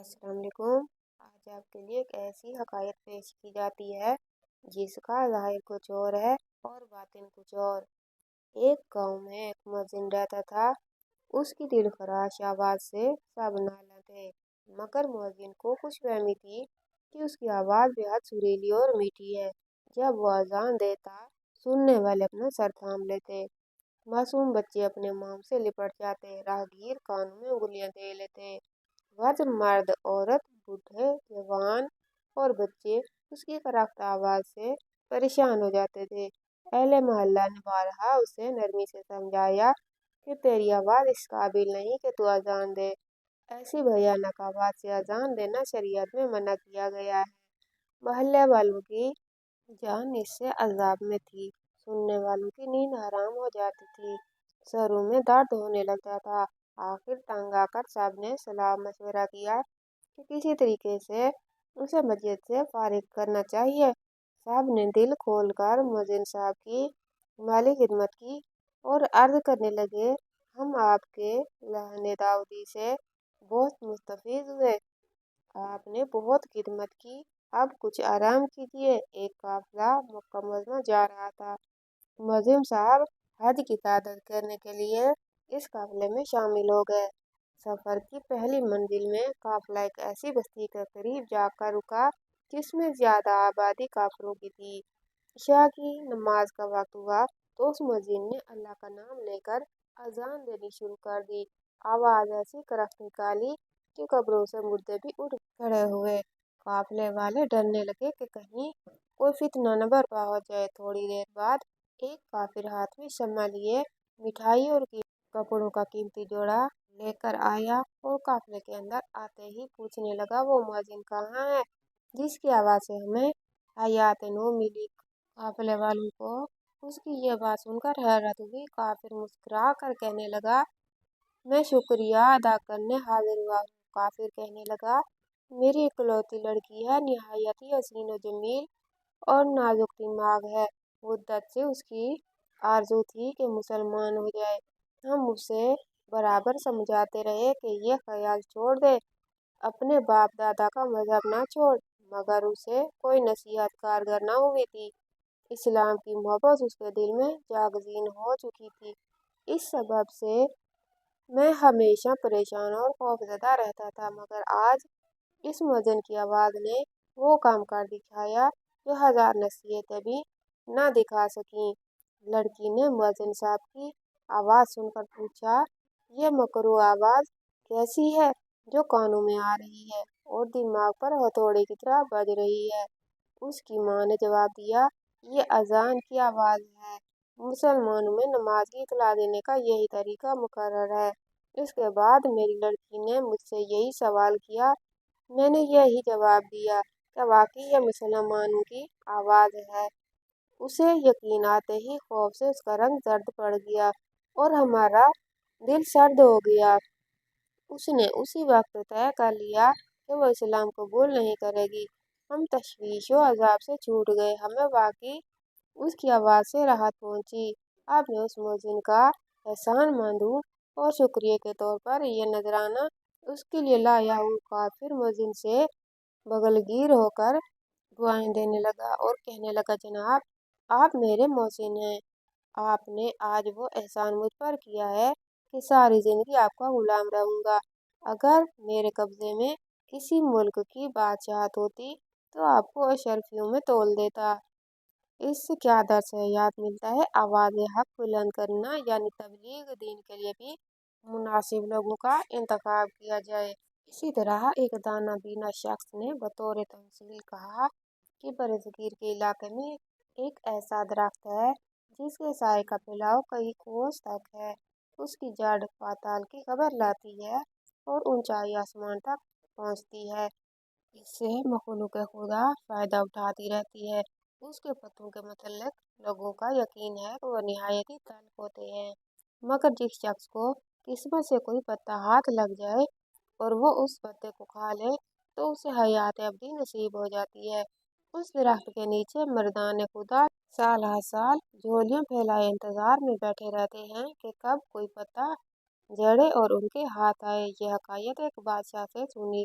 السلام علیکم۔ آج آپ کے لیے ایک ایسی حقائق پیش کی جاتی ہے جس کا ظاہر کچھ اور ہے اور باطن کچھ اور۔ ایک گاؤں میں ایک مؤذن رہتا تھا۔ اس کی دل خراش آواز سے سب نالے تھے، مگر مؤذن کو خوش فہمی تھی کہ اس کی آواز بےحد سریلی اور میٹھی ہے۔ جب وہ اذان دیتا، سننے والے اپنا سر تھام لیتے، معصوم بچے اپنے مام سے لپٹ جاتے، راہگیر کانوں میں انگلیاں دے لیتے، وجہ مرد عورت بوڑھے جوان اور بچے اس کی فراختہ آواز سے پریشان ہو جاتے تھے۔ اہل محلہ نے بارہا اسے نرمی سے سمجھایا کہ تیری آواز اس قابل نہیں کہ تو اذان دے، ایسی بھیانک آواز سے اذان دینا شریعت میں منع کیا گیا ہے۔ محلے والوں کی جان اس سے عذاب میں تھی، سننے والوں کی نیند حرام ہو جاتی تھی، سروں میں درد ہونے لگتا تھا۔ آخر تنگ آ کر سب نے صلاح مشورہ کیا کہ کسی طریقے سے اسے مسجد سے فارغ کرنا چاہیے۔ سب نے دل کھول کر مؤذن صاحب کی مالی خدمت کی اور عرض کرنے لگے، ہم آپ کے لحن داؤدی سے بہت مستفید ہوئے، آپ نے بہت خدمت کی، اب کچھ آرام کیجیے۔ ایک قافلہ مکہ معظمہ جا رہا تھا۔ مؤذن صاحب حج کی تعداد کرنے کے لیے اس قافلے میں شامل ہو گئے۔ سفر کی پہلی منزل میں قافلہ ایک ایسی بستی کے قریب جا کر رکا جس میں زیادہ آبادی کافروں کی تھی۔ عشاء کی نماز کا وقت ہوا تو اس مؤذن نے اللہ کا نام لے کر اذان دینی شروع کر دی۔ آواز ایسی کرخ نکالی کہ قبروں سے مردے بھی اٹھ کھڑے ہوئے۔ قافلے والے ڈرنے لگے کہ کہیں کوئی فتنہ نہ برپا ہو جائے۔ تھوڑی دیر بعد ایک کافر ہاتھ میں شمع لیے مٹھائی اور کپڑوں کا قیمتی جوڑا لے کر آیا اور قافلے کے اندر آتے ہی پوچھنے لگا، وہ مؤذن کہاں ہے جس کی آواز سے ہمیں حیات نو ملی؟ قافلے والوں کو اس کی یہ بات سن کر حیرت ہوئی۔ کافر مسکرا کر کہنے لگا، میں شکریہ ادا کرنے حاضر ہوا ہوں۔ کافر کہنے لگا، میری اکلوتی لڑکی ہے، نہایت ہی حسین و جمیل اور نازک دماغ ہے، مدت سے اس کی آرزو تھی کہ مسلمان ہو جائے، ہم اسے برابر سمجھاتے رہے کہ یہ خیال چھوڑ دے، اپنے باپ دادا کا مذہب نہ چھوڑ، مگر اسے کوئی نصیحت کارگر نہ ہوئی تھی۔ اسلام کی محبت اس کے دل میں جاگزین ہو چکی تھی، اس سبب سے میں ہمیشہ پریشان اور خوفزدہ رہتا تھا، مگر آج اس مؤذن کی آواز نے وہ کام کر دکھایا جو ہزار نصیحتیں بھی نہ دکھا سکیں۔ لڑکی نے مؤذن صاحب کی آواز سن کر پوچھا، یہ مکروہ آواز کیسی ہے جو کانوں میں آ رہی ہے اور دماغ پر ہتھوڑے کی طرح بج رہی ہے؟ اس کی ماں نے جواب دیا، یہ اذان کی آواز ہے، مسلمانوں میں نماز کی اطلاع دینے کا یہی طریقہ مقرر ہے۔ اس کے بعد میری لڑکی نے مجھ سے یہی سوال کیا، میں نے یہی جواب دیا کہ واقعی یہ مسلمانوں کی آواز ہے۔ اسے یقین آتے ہی خوف سے اس کا رنگ زرد پڑ گیا اور ہمارا دل سرد ہو گیا۔ اس نے اسی وقت طے کر لیا کہ وہ اسلام قبول نہیں کرے گی۔ ہم تشویش و عذاب سے چھوٹ گئے، ہمیں واقعی اس کی آواز سے راحت پہنچی۔ اب میں اس مؤذن کا احسان مند ہوں اور شکریہ کے طور پر یہ نذرانہ اس کے لیے لایا ہوں۔ کافر مؤذن سے بغلگیر ہو کر دعائیں دینے لگا اور کہنے لگا، جناب آپ میرے محسن ہیں، آپ نے آج وہ احسان مجھ پر کیا ہے کہ ساری زندگی آپ کا غلام رہوں گا۔ اگر میرے قبضے میں کسی ملک کی بادشاہت ہوتی تو آپ کو اشرفیوں میں تول دیتا۔ اس سے کیا درس حیات ملتا ہے؟ آواز حق بلند کرنا، یعنی تبلیغ دین کے لیے بھی مناسب لوگوں کا انتخاب کیا جائے۔ اسی طرح ایک دانا بینا شخص نے بطور تمثیل کہا کہ برصغیر کے علاقے میں ایک ایسا درخت ہے جس کے سائے کا پھیلاؤ کئی کوس تک ہے، اس کی جڑ پاتال کی خبر لاتی ہے اور اونچائی آسمان تک پہنچتی ہے، اس سے مخلوق خدا فائدہ اٹھاتی رہتی ہے۔ اس کے پتوں کے متعلق لوگوں کا یقین ہے کہ وہ نہایت ہی تلخ ہوتے ہیں، مگر جس شخص کو قسمت سے کوئی پتا ہاتھ لگ جائے اور وہ اس پتے کو کھا لے تو اسے حیات ابدی نصیب ہو جاتی ہے۔ اس درخت کے نیچے مردان خدا سال ہر سال جھولیاں پھیلائے انتظار میں بیٹھے رہتے ہیں کہ کب کوئی پتا جڑے اور ان کے ہاتھ آئے۔ یہ حقائق ایک بادشاہ سے سنی